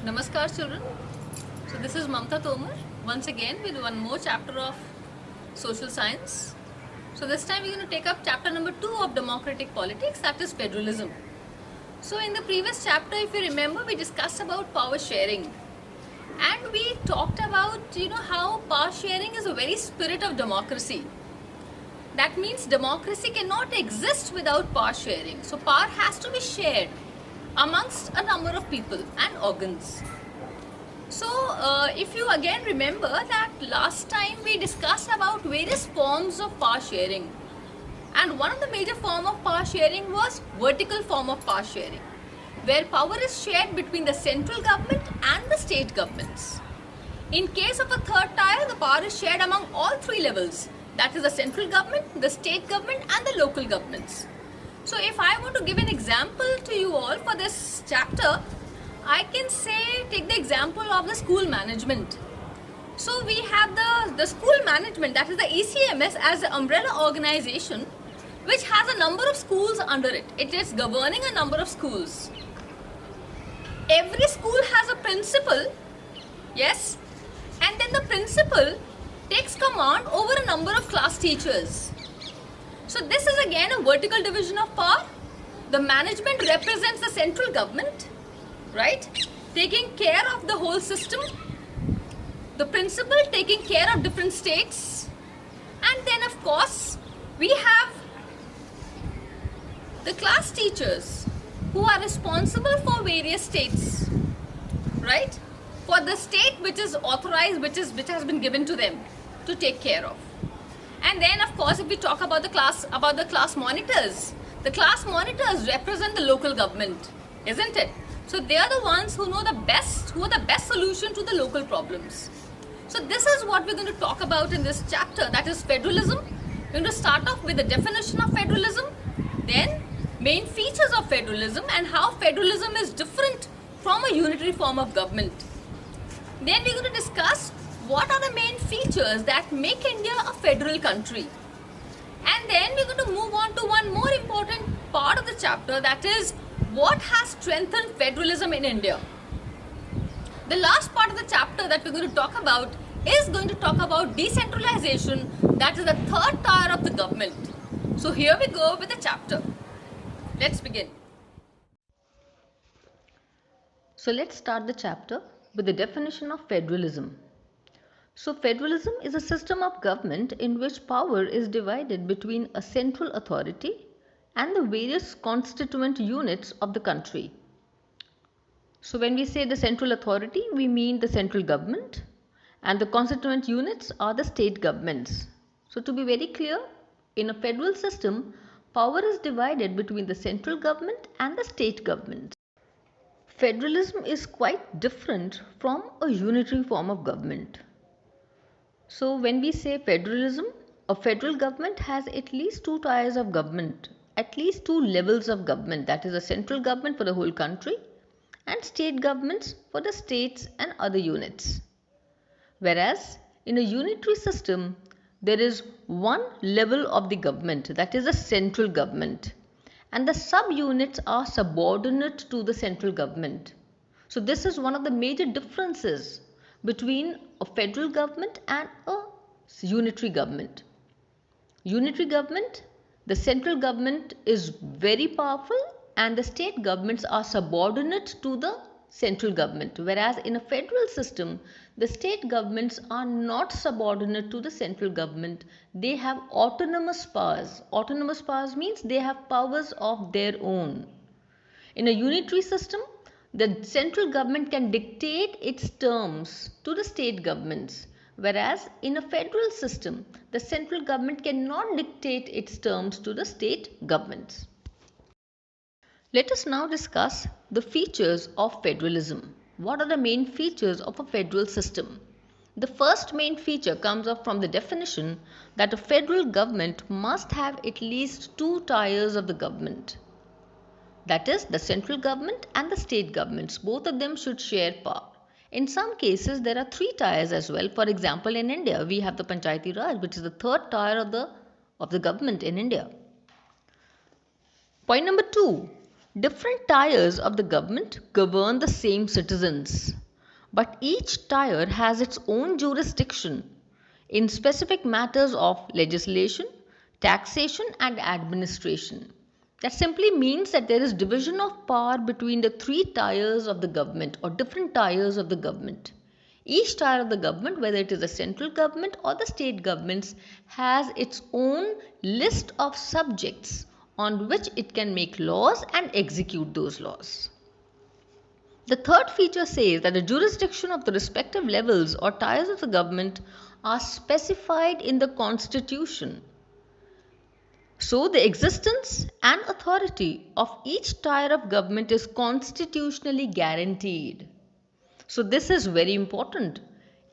Namaskar children. So this is Mamta Tomar once again with one more chapter of social science. So this time we're going to take up chapter number 2 of democratic politics, that is federalism. So in the previous chapter, if you remember, we discussed about power sharing and we talked about how power sharing is a very spirit of democracy. That means democracy cannot exist without power sharing. So power has to be shared amongst a number of people and organs. So if you again remember that last time we discussed about various forms of power sharing, and one of the major form of power sharing was vertical form of power sharing, where power is shared between the central government and the state governments. In case of a third tier, the power is shared among all three levels, that is the central government, the state government and the local governments. So if I want to give an example to you all for this chapter, I can say take the example of the school management. So we have the school management, that is the ECMS, as the umbrella organization which has a number of schools under it. It is governing a number of schools. Every school has a principal, yes, and then the principal takes command over a number of class teachers. So this is again a vertical division of power. The management represents the central government, right, taking care of the whole system. The principal taking care of different states. And then of course we have the class teachers who are responsible for various states, right, for the state which is authorized, which has been given to them to take care of. And then of course if we talk about the class monitors, the class monitors represent the local government, isn't it? So they are the ones who are the best solution to the local problems. So this is what we're going to talk about in this chapter, that is federalism. We're going to start off with the definition of federalism, then main features of federalism and how federalism is different from a unitary form of government. Then we're going to discuss what are the main features that make India a federal country. And then we're going to move on to one more important part of the chapter, that is what has strengthened federalism in India. The last part of the chapter that we're going to talk about is going to talk about decentralization, that is the third tier of the government. So here we go with the chapter. Let's begin. So let's start the chapter with the definition of federalism. So federalism is a system of government in which power is divided between a central authority and the various constituent units of the country. So when we say the central authority, we mean the central government, and the constituent units are the state governments. So to be very clear, in a federal system, power is divided between the central government and the state government. Federalism is quite different from a unitary form of government. So when we say federalism, a federal government has at least two tiers of government, at least two levels of government, that is a central government for the whole country and state governments for the states and other units. Whereas in a unitary system, there is one level of the government, that is the central government, and the subunits are subordinate to the central government. So this is one of the major differences between a federal government and a unitary government. Unitary government, the central government is very powerful and the state governments are subordinate to the central government, whereas in a federal system, the state governments are not subordinate to the central government. They have autonomous powers. Autonomous powers means they have powers of their own. In a unitary system, the central government can dictate its terms to the state governments, whereas in a federal system, the central government cannot dictate its terms to the state governments. Let us now discuss the features of federalism. What are the main features of a federal system? The first main feature comes up from the definition that a federal government must have at least two tiers of the government. That is, the central government and the state governments, both of them should share power. In some cases, there are three tiers as well. For example, in India, we have the Panchayati Raj, which is the third tier of the government in India. Point number 2. Different tiers of the government govern the same citizens, but each tier has its own jurisdiction in specific matters of legislation, taxation, and administration. That simply means that there is division of power between the three tiers of the government or different tiers of the government. Each tier of the government, whether it is the central government or the state governments, has its own list of subjects on which it can make laws and execute those laws. The third feature says that the jurisdiction of the respective levels or tiers of the government are specified in the Constitution. So, the existence and authority of each tier of government is constitutionally guaranteed. So, this is very important.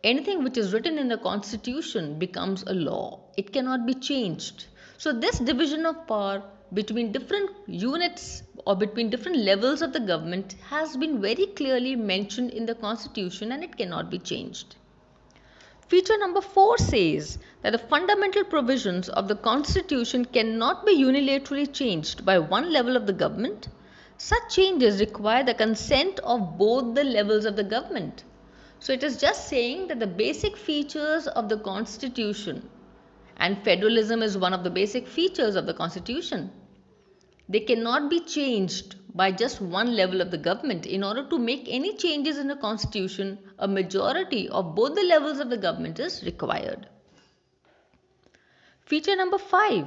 Anything which is written in the Constitution becomes a law, it cannot be changed. So, this division of power between different units or between different levels of the government has been very clearly mentioned in the Constitution and it cannot be changed. Feature number 4 says that the fundamental provisions of the Constitution cannot be unilaterally changed by one level of the government. Such changes require the consent of both the levels of the government. So it is just saying that the basic features of the Constitution, and federalism is one of the basic features of the Constitution, they cannot be changed by just one level of the government. In order to make any changes in the Constitution, a majority of both the levels of the government is required. Feature number 5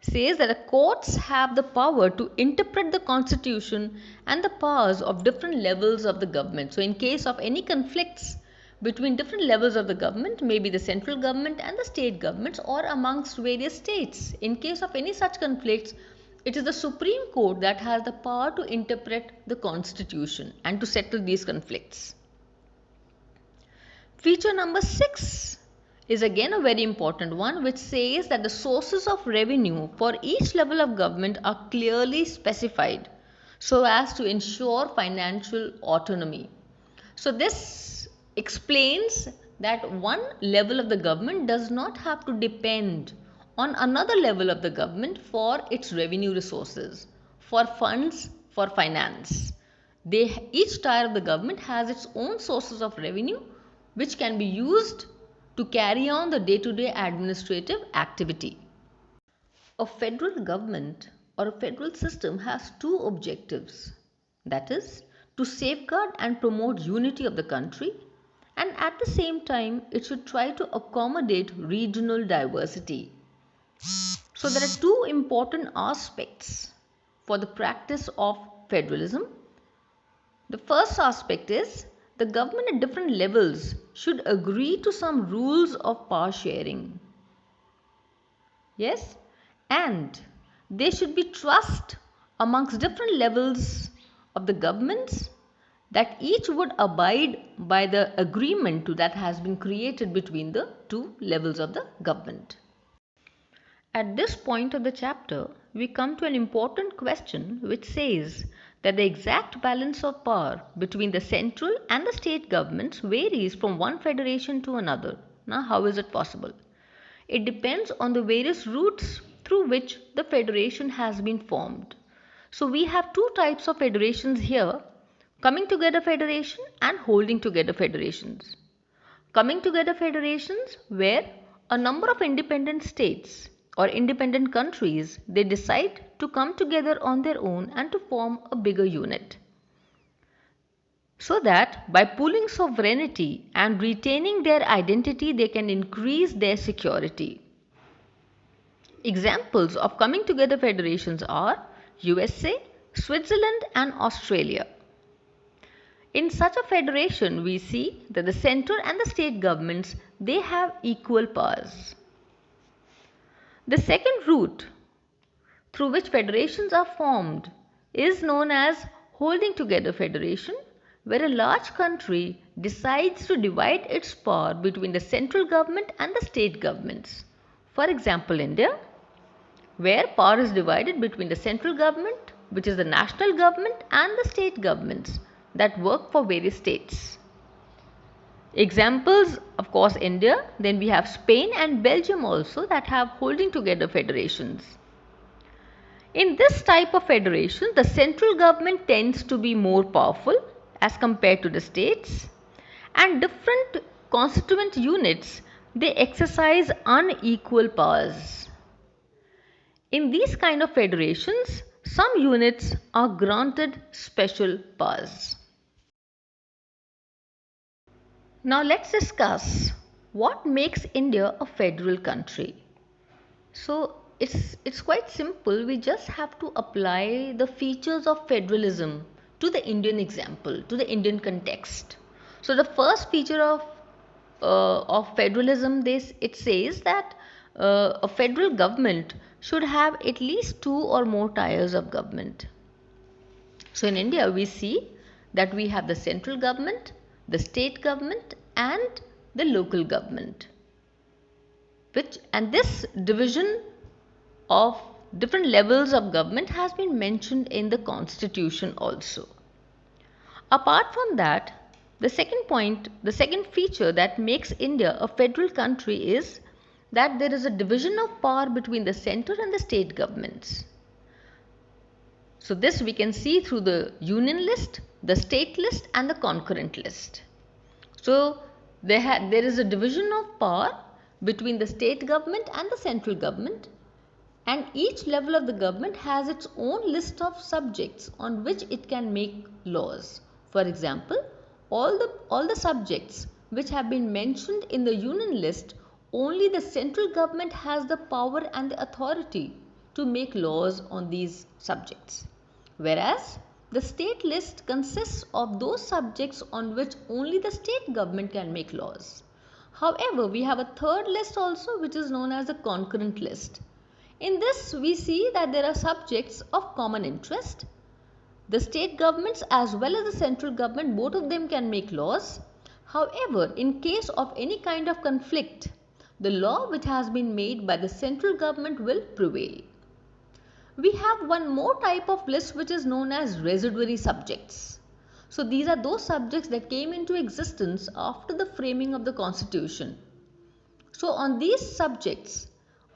says that the courts have the power to interpret the Constitution and the powers of different levels of the government. So in case of any conflicts between different levels of the government, maybe the central government and the state governments or amongst various states, in case of any such conflicts, it is the Supreme Court that has the power to interpret the Constitution and to settle these conflicts. Feature number 6 is again a very important one, which says that the sources of revenue for each level of government are clearly specified so as to ensure financial autonomy. So this explains that one level of the government does not have to depend on another level of the government for its revenue resources, for funds, for finance. Each tier of the government has its own sources of revenue which can be used to carry on the day-to-day administrative activity. A federal government or a federal system has two objectives, that is, to safeguard and promote unity of the country, and at the same time it should try to accommodate regional diversity. So there are two important aspects for the practice of federalism. The first aspect is the government at different levels should agree to some rules of power sharing. Yes, and there should be trust amongst different levels of the governments that each would abide by the agreement that has been created between the two levels of the government. At this point of the chapter, we come to an important question which says that the exact balance of power between the central and the state governments varies from one federation to another. Now, how is it possible? It depends on the various routes through which the federation has been formed. So, we have two types of federations here, coming together federation and holding together federations. Coming together federations where a number of independent states or independent countries, they decide to come together on their own and to form a bigger unit. So that by pooling sovereignty and retaining their identity, they can increase their security. Examples of coming together federations are USA, Switzerland and Australia. In such a federation, we see that the central and the state governments, they have equal powers. The second route through which federations are formed is known as holding together federation, where a large country decides to divide its power between the central government and the state governments. For example, India, where power is divided between the central government, which is the national government, and the state governments that work for various states. Examples, of course, India, then we have Spain and Belgium also that have holding together federations. In this type of federation, the central government tends to be more powerful as compared to the states, and different constituent units, they exercise unequal powers. In these kind of federations, some units are granted special powers. Now let's discuss what makes India a federal country. So it's quite simple. We just have to apply the features of federalism to the Indian example, to the Indian context. So the first feature of federalism, this it says that a federal government should have at least two or more tiers of government. So in India, we see that we have the central government, the state government, and the local government. And this division of different levels of government has been mentioned in the constitution also. Apart from that, the second feature that makes India a federal country is that there is a division of power between the center and the state governments. So this we can see through the union list, the state list, and the concurrent list. So there is a division of power between the state government and the central government, and each level of the government has its own list of subjects on which it can make laws. For example, all the subjects which have been mentioned in the union list, only the central government has the power and the authority to make laws on these subjects, whereas the state list consists of those subjects on which only the state government can make laws. However, we have a third list also, which is known as the concurrent list. In this, we see that there are subjects of common interest. The state governments as well as the central government, both of them can make laws. However, in case of any kind of conflict, the law which has been made by the central government will prevail. We have one more type of list which is known as residuary subjects. So these are those subjects that came into existence after the framing of the constitution. So on these subjects,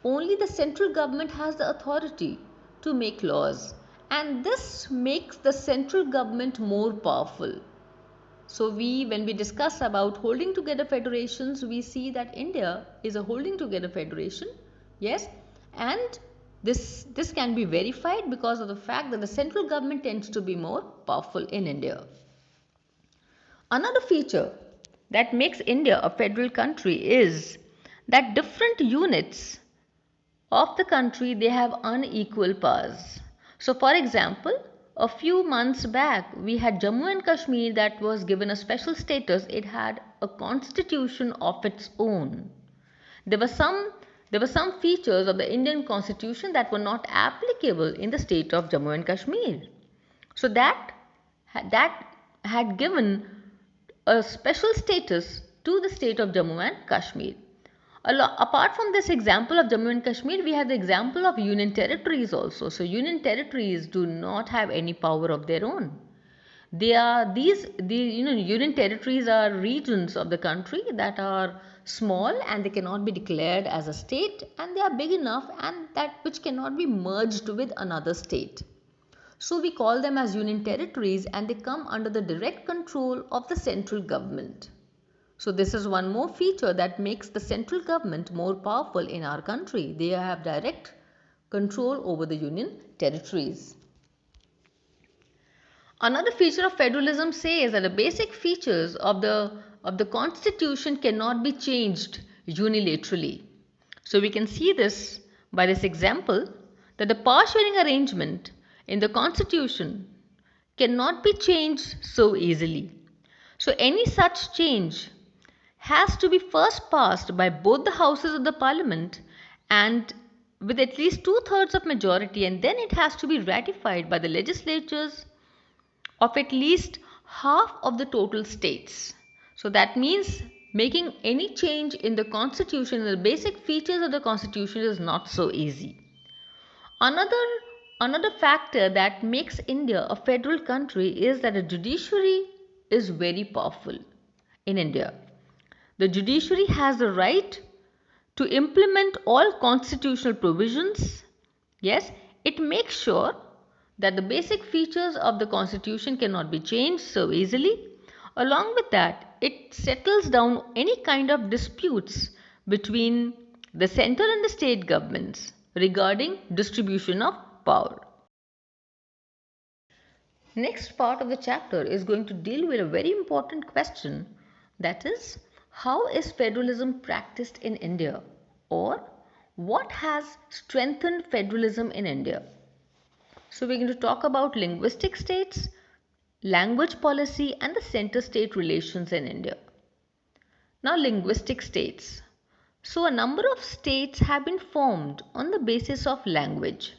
only the central government has the authority to make laws, and this makes the central government more powerful. So when we discuss about holding together federations, we see that India is a holding together federation, yes, and this can be verified because of the fact that the central government tends to be more powerful in India. Another feature that makes India a federal country is that different units of the country, they have unequal powers. So for example, a few months back we had Jammu and Kashmir that was given a special status. It had a constitution of its own. There were some features of the Indian constitution that were not applicable in the state of Jammu and Kashmir. So that had given a special status to the state of Jammu and Kashmir. Apart from this example of Jammu and Kashmir, we have the example of union territories also. So union territories do not have any power of their own. Union territories are regions of the country that are small and they cannot be declared as a state, and they are big enough and that which cannot be merged with another state. So we call them as union territories, and they come under the direct control of the central government. So this is one more feature that makes the central government more powerful in our country. They have direct control over the union territories. Another feature of federalism says that the basic features of the constitution cannot be changed unilaterally. So we can see this by this example, that the power sharing arrangement in the constitution cannot be changed so easily. So any such change has to be first passed by both the houses of the parliament and with at least 2/3 of majority, and then it has to be ratified by the legislatures of at least half of the total states. So that means making any change in the constitution, the basic features of the constitution, is not so easy. Another factor that makes India a federal country is that the judiciary is very powerful in India. The judiciary has the right to implement all constitutional provisions. Yes, It makes sure that the basic features of the constitution cannot be changed so easily. Along with that, it settles down any kind of disputes between the center and the state governments regarding distribution of power. Next part of the chapter is going to deal with a very important question, that is, how is federalism practiced in India, or what has strengthened federalism in India? So we're going to talk about linguistic states, language policy and the center-state relations in India. Now, linguistic states. So a number of states have been formed on the basis of language.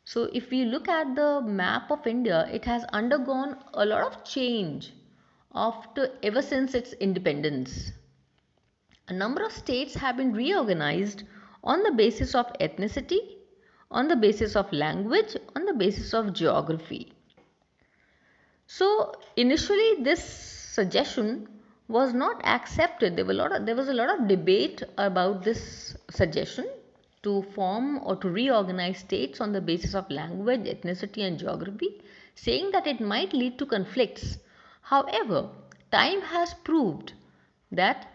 So if we look at the map of India, it has undergone a lot of change ever since its independence. A number of states have been reorganized on the basis of ethnicity, on the basis of language, on the basis of geography. So initially this suggestion was not accepted. There was a lot of debate about this suggestion to form or to reorganize states on the basis of language, ethnicity and geography, saying that it might lead to conflicts. However, time has proved that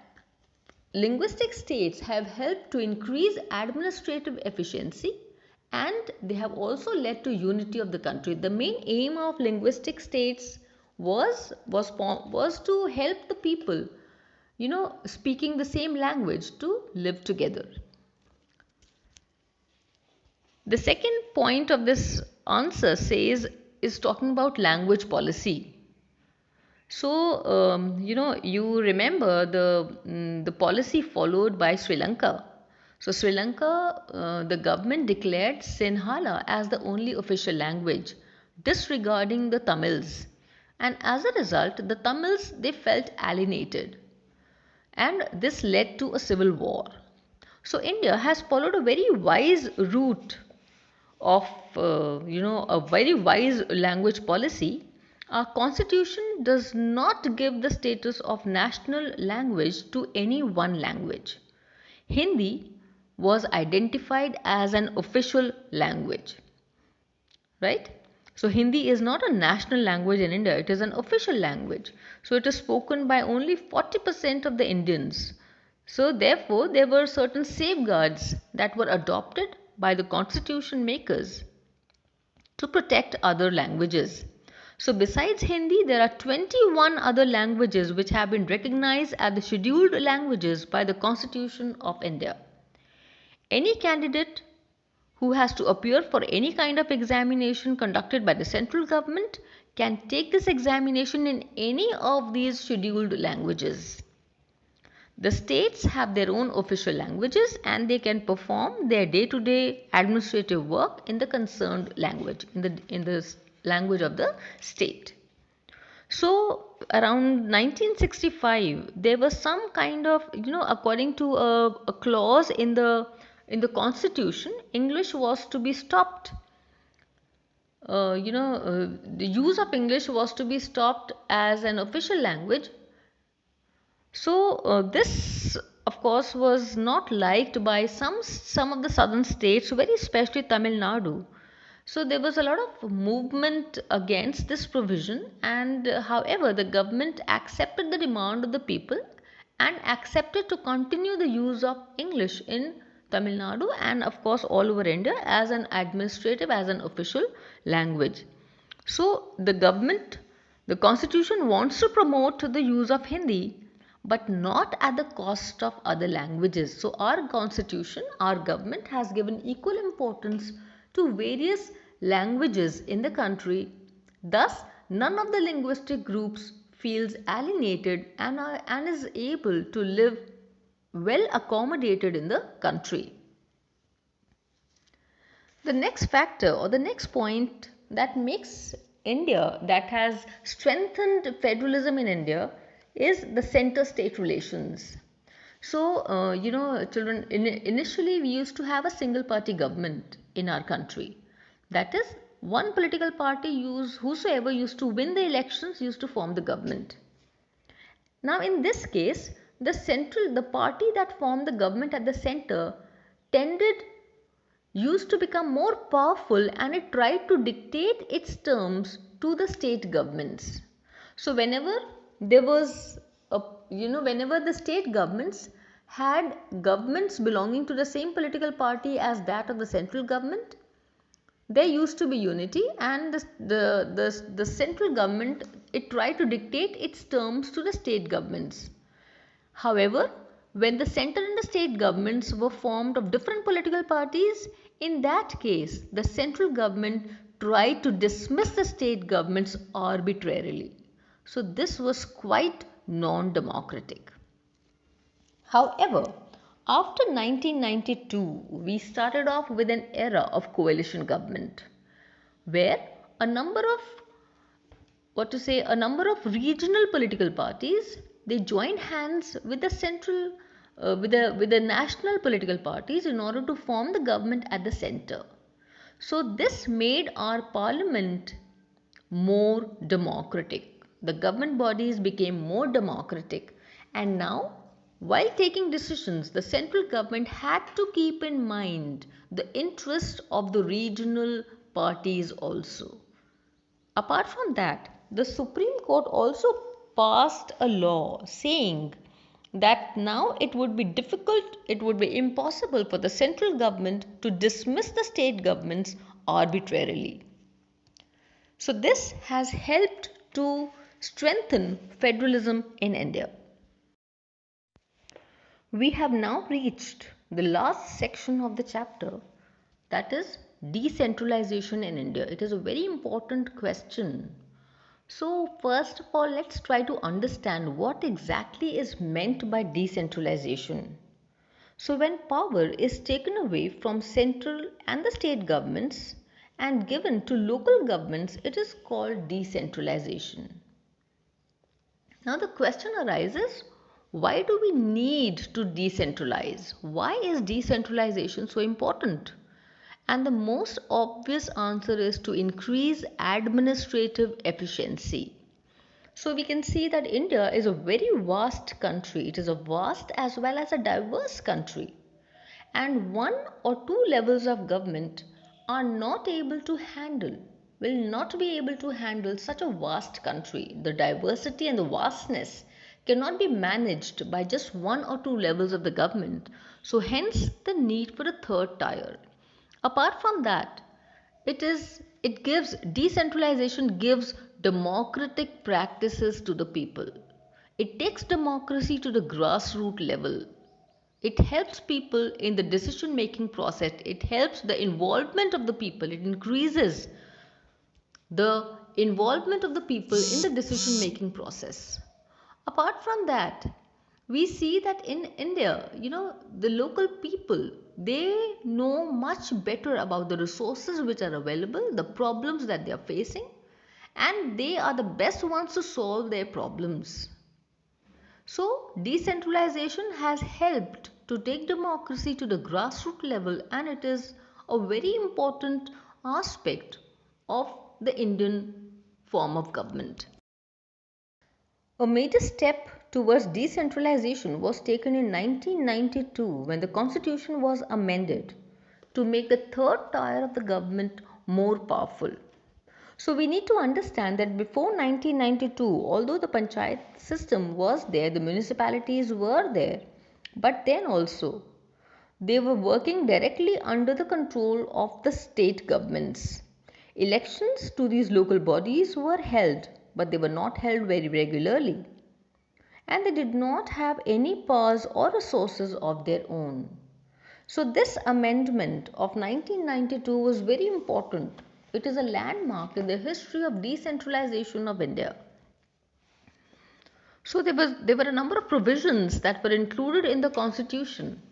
linguistic states have helped to increase administrative efficiency, and they have also led to unity of the country. The main aim of linguistic states was to help the people, speaking the same language to live together. The second point of this answer is talking about language policy. So, you remember the policy followed by Sri Lanka. So, Sri Lanka, the government declared Sinhala as the only official language, disregarding the Tamils. And as a result, the Tamils, they felt alienated. And this led to a civil war. So, India has followed a very wise route of, a very wise language policy. Our constitution does not give the status of national language to any one language. Hindi was identified as an official language, right? So Hindi is not a national language in India, it is an official language. So it is spoken by only 40% of the Indians. So therefore there were certain safeguards that were adopted by the constitution makers to protect other languages. So besides Hindi, there are 21 other languages which have been recognized as the scheduled languages by the Constitution of India. Any candidate who has to appear for any kind of examination conducted by the central government can take this examination in any of these scheduled languages. The states have their own official languages and they can perform their day-to-day administrative work in the concerned language, in the language of the state. So around 1965, there was some kind of, according to a clause in the constitution, English was to be stopped. The use of English was to be stopped as an official language. So this of course was not liked by some of the southern states, very especially Tamil Nadu. So there was a lot of movement against this provision, and however the government accepted the demand of the people and accepted to continue the use of English in Tamil Nadu and of course all over India as an administrative, as an official language. So the constitution wants to promote the use of Hindi, but not at the cost of other languages. So our constitution, our government has given equal importance to various languages in the country. Thus, none of the linguistic groups feels alienated and is able to live well accommodated in the country. The next factor or the next point that makes India, that has strengthened federalism in India, is the center-state relations. So, children, initially we used to have a single-party government in our country. That is, one political party whosoever used to win the elections used to form the government. Now, in this case, the party that formed the government at the center tended used to become more powerful and it tried to dictate its terms to the state governments. So whenever there was whenever the state governments had governments belonging to the same political party as that of the central government, there used to be unity, and the central government, it tried to dictate its terms to the state governments. However, when the center and the state governments were formed of different political parties, in that case, the central government tried to dismiss the state governments arbitrarily. So, this was quite non democratic. However, after 1992, we started off with an era of coalition government where a number of a number of regional political parties, they joined hands with the central with the national political parties in order to form the government at the center. So this made our parliament more democratic. The government bodies became more democratic, and now while taking decisions, the central government had to keep in mind the interest of the regional parties also. Apart from that, the Supreme Court also passed a law saying that now it would be difficult, it would be impossible for the central government to dismiss the state governments arbitrarily. So, this has helped to strengthen federalism in India. We have now reached the last section of the chapter, that is decentralization in India. It is a very important question. So, first of all, let's try to understand what exactly is meant by decentralization. So, when power is taken away from central and the state governments and given to local governments, it is called decentralization. Now, the question arises, why do we need to decentralize? Why is decentralization so important? And the most obvious answer is to increase administrative efficiency. So we can see that India is a very vast country. It is a vast as well as a diverse country. And one or two levels of government are not able to handle, will not be able to handle such a vast country. The diversity and the vastness cannot be managed by just one or two levels of the government. So hence the need for a third tier. Apart from that, decentralization gives democratic practices to the people. It takes democracy to the grassroots level. It helps people in the decision making process. It helps the involvement of the people. It increases the involvement of the people in the decision making process. Apart from that, we see that in India, the local people, they know much better about the resources which are available, the problems that they are facing, and they are the best ones to solve their problems. So, decentralization has helped to take democracy to the grassroots level, and it is a very important aspect of the Indian form of government. A major step towards decentralization was taken in 1992 when the constitution was amended to make the third tier of the government more powerful. So we need to understand that before 1992, although the panchayat system was there, the municipalities were there, but then also they were working directly under the control of the state governments. Elections to these local bodies were held, but they were not held very regularly. And they did not have any powers or resources of their own. So, this amendment of 1992 was very important. It is a landmark in the history of decentralization of India. So, there were a number of provisions that were included in the constitution.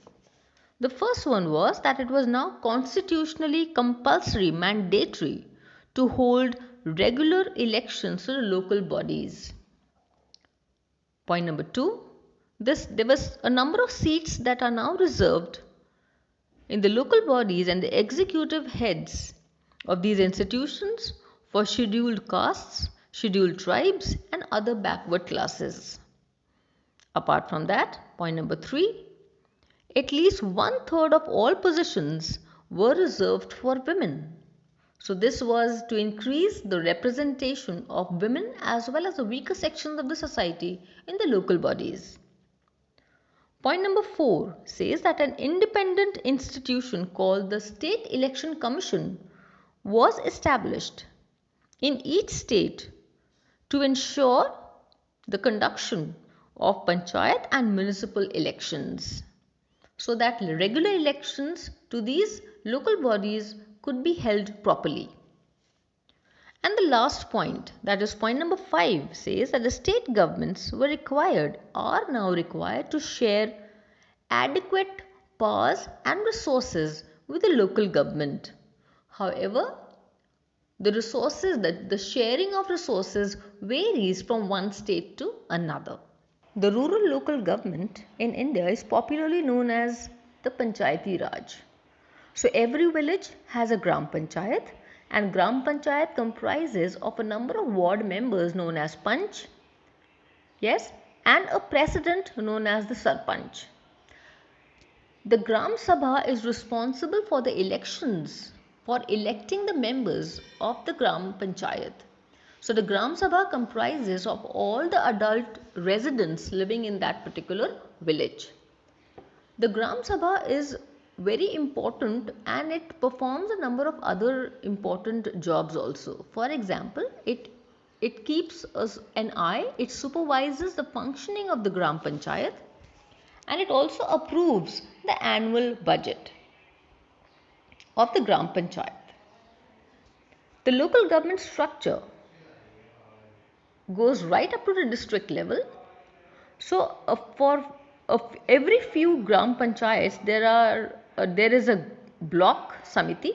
The first one was that it was now constitutionally compulsory, mandatory to hold regular elections to the local bodies. Point number two, there was a number of seats that are now reserved in the local bodies and the executive heads of these institutions for scheduled castes, scheduled tribes, and other backward classes. Apart from that, point number three, at least one third of all positions were reserved for women. So this was to increase the representation of women as well as the weaker sections of the society in the local bodies. Point number 4 says that an independent institution called the State Election Commission was established in each state to ensure the conduction of panchayat and municipal elections, so that regular elections to these local bodies could be held properly. And the last point, that is point number 5, says that the state governments are now required to share adequate powers and resources with the local government. However, the sharing of resources varies from one state to another. The rural local government in India is popularly known as the Panchayati Raj. So every village has a Gram Panchayat, and Gram Panchayat comprises of a number of ward members known as Panch, yes, and a president known as the Sarpanch. The Gram Sabha is responsible for the elections, for electing the members of the Gram Panchayat. So the Gram Sabha comprises of all the adult residents living in that particular village. The Gram Sabha is very important and it performs a number of other important jobs also. For example, it keeps an eye, it supervises the functioning of the Gram Panchayat, and it also approves the annual budget of the Gram Panchayat. The local government structure goes right up to the district level. So for every few Gram Panchayats there is a block samiti.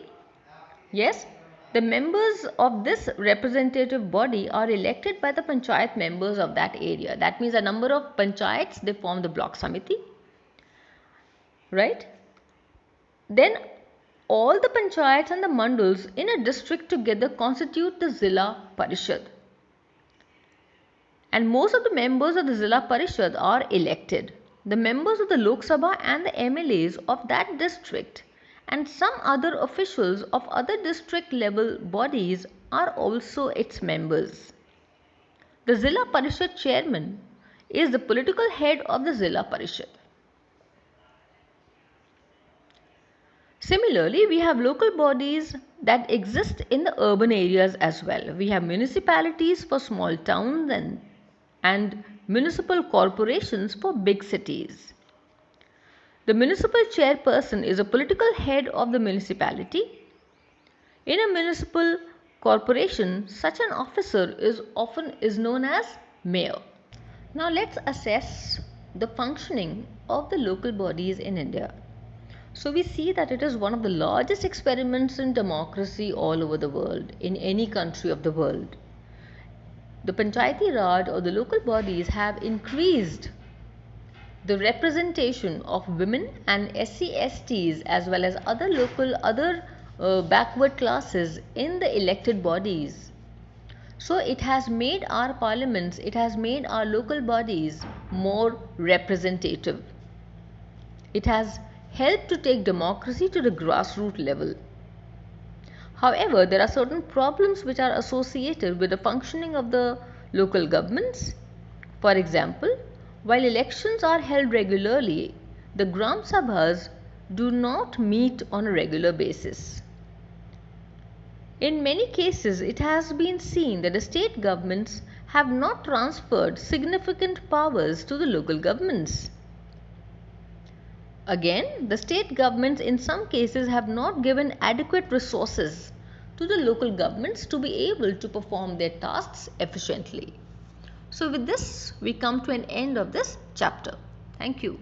Yes, the members of this representative body are elected by the panchayat members of that area. That means a number of panchayats, they form the block samiti, right? Then all the panchayats and the mandals in a district together constitute the Zilla Parishad. And most of the members of the Zilla Parishad are elected. The members of the Lok Sabha and the MLAs of that district and some other officials of other district level bodies are also its members. The Zilla Parishad chairman is the political head of the Zilla Parishad. Similarly, we have local bodies that exist in the urban areas as well. We have municipalities for small towns and municipal corporations for big cities. The municipal chairperson is a political head of the municipality. In a municipal corporation, such an officer is known as mayor. Now let's assess the functioning of the local bodies in India. So we see that it is one of the largest experiments in democracy all over the world, in any country of the world. The Panchayati Raj or the local bodies have increased the representation of women and SC/STs as well as other backward classes in the elected bodies. So it has made our parliaments, it has made our local bodies more representative. It has helped to take democracy to the grassroots level. However, there are certain problems which are associated with the functioning of the local governments. For example, while elections are held regularly, the Gram Sabhas do not meet on a regular basis. In many cases, it has been seen that the state governments have not transferred significant powers to the local governments. Again, the state governments in some cases have not given adequate resources to the local governments to be able to perform their tasks efficiently. So with this, we come to an end of this chapter. Thank you.